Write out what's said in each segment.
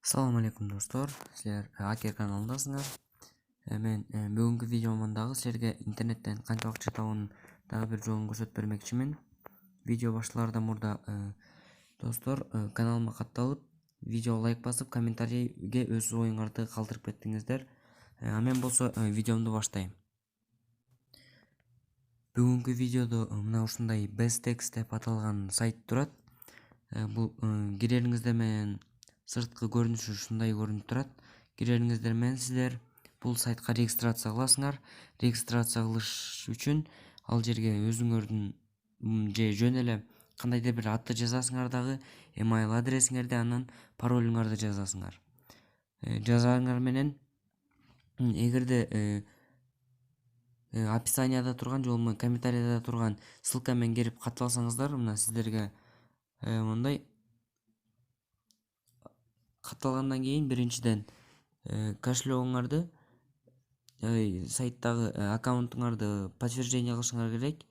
Assalamu alaikum достор, силер Акер каналындасыңар. Мен бүгүнкү видеомун дагы силерге интернеттен канча акча табуунун дагы бир жолун көрсөтүп бермекчимин. Видео башталардан мурда достор каналыма катталып, видео лайк басып, комментарийге өз оюңарды калтырып кеттиңиздер. Мен болсо видеомду баштайм. Бүгүнкү видеодо мына ушундай Bestex деп аталган сайт турат. Бул кирериңиздер менен сырткы көрүнүшү ушундай көрүнүп турат. Кирериңиздер менен силер бул сайтка регистрация кыласыңар. Регистрация кылыш үчүн ал жерге өзүңөрдүн же жөн эле кандайдыр бир атты жазасыңар дагы, email адресиңерди, анан паролуңарды жазасыңар. Жазарыңар менен эгерде описанияда турган же болбосо комментарийда турган ссылка менен кирип катталсаңыздар, мына сиздерге мындай катталгандан кийин биринчиден кошелегуңарды сайттагы аккаунтуңарды подтверждение кылышыңар керек.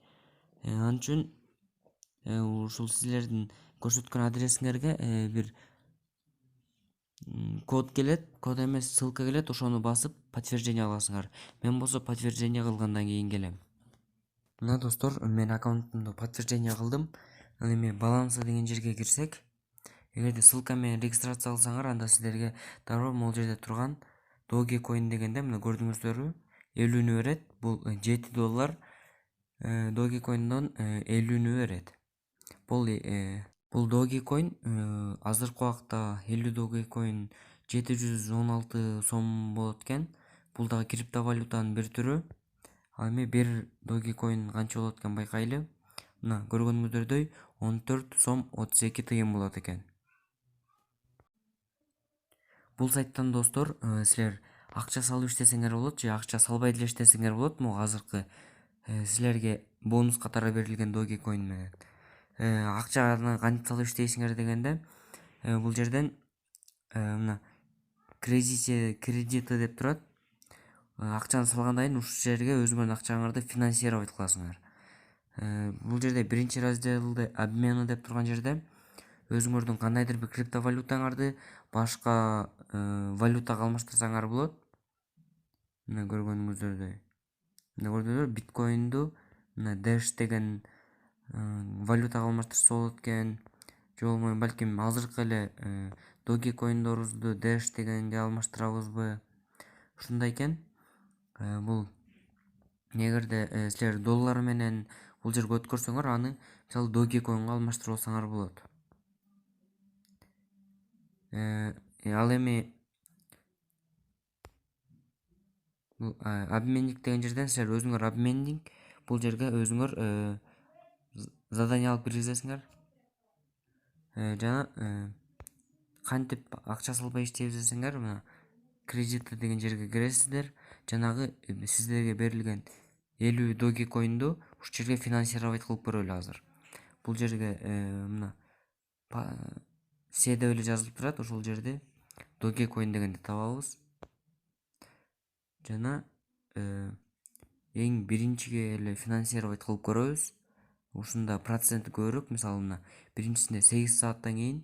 Ал үчүн ушул силердин көрсөткөн адресиңерге бир код келет, код эмес ссылка келет, ошону басып подтверждение кыласыңар. Мен болсо подтверждение кылгандан кийин келем. Мына достор, мен аккаунтумду подтверждение кылдым. Ал эми балансы деген жерге кирсек, эгерде ссылка менен регистрация кылсаңар, анда силерге дароо могул жерде турган Dogecoin дегенде мына көрдүңүздөрбү, 50-үнү берет. Бул $7. Dogecoin'дон 50-үнү берет. Бул Dogecoin азыркы убакта 50 Dogecoin 716 сом болот экен. Бул дагы криптовалютанын бир түрү. Ал эми бир Dogecoin канча болот экен байкайлы. Мына көргөнүңүздөрдөй 14 сом 32 тыйын болот экен. Бул сайттан достор, силер акча салып иштесеңер болот же акча салбай деле иштесеңер болот. Могу азыркы силерге бонус катары берилген Dogecoin менен. Акчаны кантип салып иштейсиңер дегенде, бул жерден мына кредиты деп турат. Акчаны салгандан кийин ушул жерге өзүңөрдүн акчаңарды финансировать кыласыңар. Бул жерде биринчи разделде обмены деп турган жерде өзүңөрдүн кандайдыр бир криптовалютаңарды башка валютага алмаштырсаңар болот. Мына көргөнүңүздөрдөй. Мына көрдүңүздөр, биткоинду мына Dash деген валютага алмаштырса болот экен. Же болбой балким азыркы эле Dogecoin'дорубузду Dash дегенге алмаштырабызбы? Ушундай экен. Бул эгерде силер доллар менен бул жерге өткөрсөңөр, аны мисалы Dogecoin'га алмаштырып алсаңар болот. Ал эми бул обменник деген жерден силер өзүңөр обменник, бул жерге өзүңөр задание алып киргизесиңер. Жана кантип акча салбай иштейбиз десеңер, мына кредиты деген жерге киресиздер. Жанагы сиздерге берилген 50 Dogecoin'ду ушул жерге финансировать кылып көрөлү азыр. Бул жерге мына се деп эле жазылып турат. Ошол жерде Dogecoin дегенди табабыз. Жана эң биринчиге эле финансировать кылып көрөбүз. Ушунда проценти көбүрөөк. Мисалы мына биринчисинде 8 сааттан кийин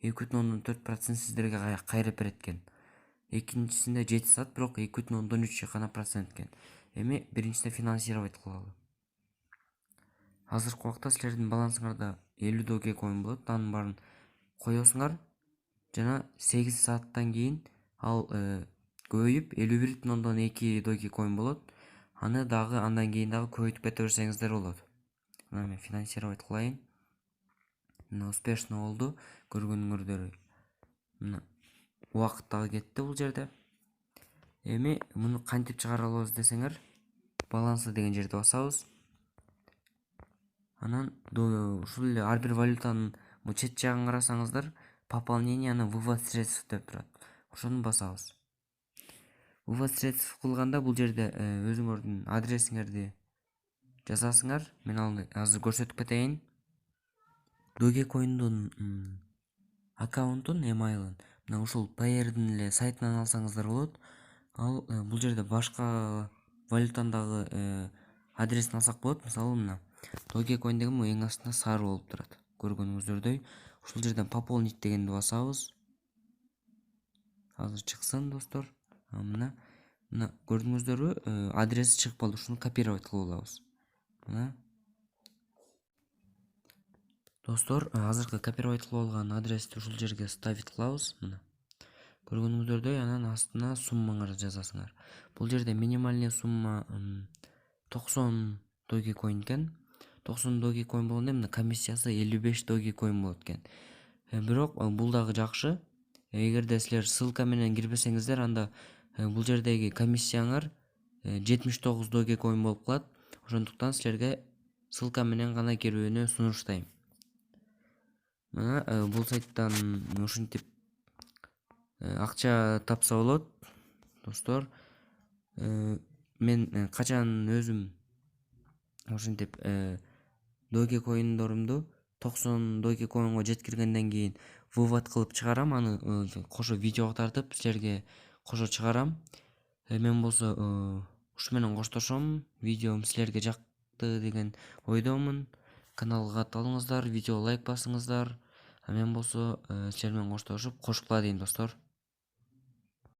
2,4% сиздерге кайрып берет экен. Экинчисинде 7 саат, бирок 2,3 гана процент экен. Эми биринчисинде финансировать кылалы. Азыркы убакта силердин балансыңарда 50 Dogecoin болот. Анын баарын коесуңар. Жана 8 сааттан кийин ал көбөйүп 51,2 Dogecoin болот. Аны дагы андан кийин дагы көбөйтүп кете берсеңиздер болот. Мына мен финансировать кылайын. Мына успешно болду. Көргөнүңөрдөр. Мына убакыт дагы кетти бул жерде. Эми муну кантип чыгара алабыз десеңер, балансы деген жерди басабыз. Анан ушул эле ар бир валютанын чет жагын карасаңыздар, пополнение на вывод средств деп турат. Ошону басабыз. Вывод средств кылганда бул жерде өзүңөрдүн адресиңерди жазасыңар. Мен аны азыр көрсөтүп кетейин. Dogecoin'дун аккаунтун, email'ын мына ушул Payer'дин эле сайтынан алсаңыздар болот. Ал бул жерде башка валютандагы адресин алсак болот. Мисалы мына Dogecoin деген эң астында сары болуп турат. Көргөнүңүздөрдөй. Ушул жерден пополнить дегенди басабыз. азыр чыксын достор. Мына көрдүңүздөрбү, адреси чыгып калды. Ушуну копировать кылып алабыз. Мына достор, азыркы копировать кылып алган адрести ушул жерге ставить кылабыз. Мына көргөнүңүздөрдөй, анан астына суммаңарды жазасыңар. Бул жерде минимальный сумма 90 Dogecoin экен. 90 Dogecoin болгондо мына комиссиясы 55 Dogecoin болот экен. Бирок бул дагы жакшы. Эгерде силер ссылка менен кирбесеңиздер, анда бул жердеги комиссияңар 79 Dogecoin болуп калат. Ошондуктан силерге ссылка менен гана кирүүнү сунуштайм. Мына бул сайттан ушинтип акча тапса болот достор. Мен качан өзүм ушинтип Dogecoin'дорумду 90 Dogecoin'го жеткиргенден кийин вывод кылып чыгарам, аны кошо видеого тартып силерге кошо чыгарам. Мен болсо ушу менен коштошом. Видеом силерге жакты деген ойдомун. Каналга катталыңыздар, видеого лайк басыңыздар. Мен болсо силер менен коштошуп, кошукла дейм достор.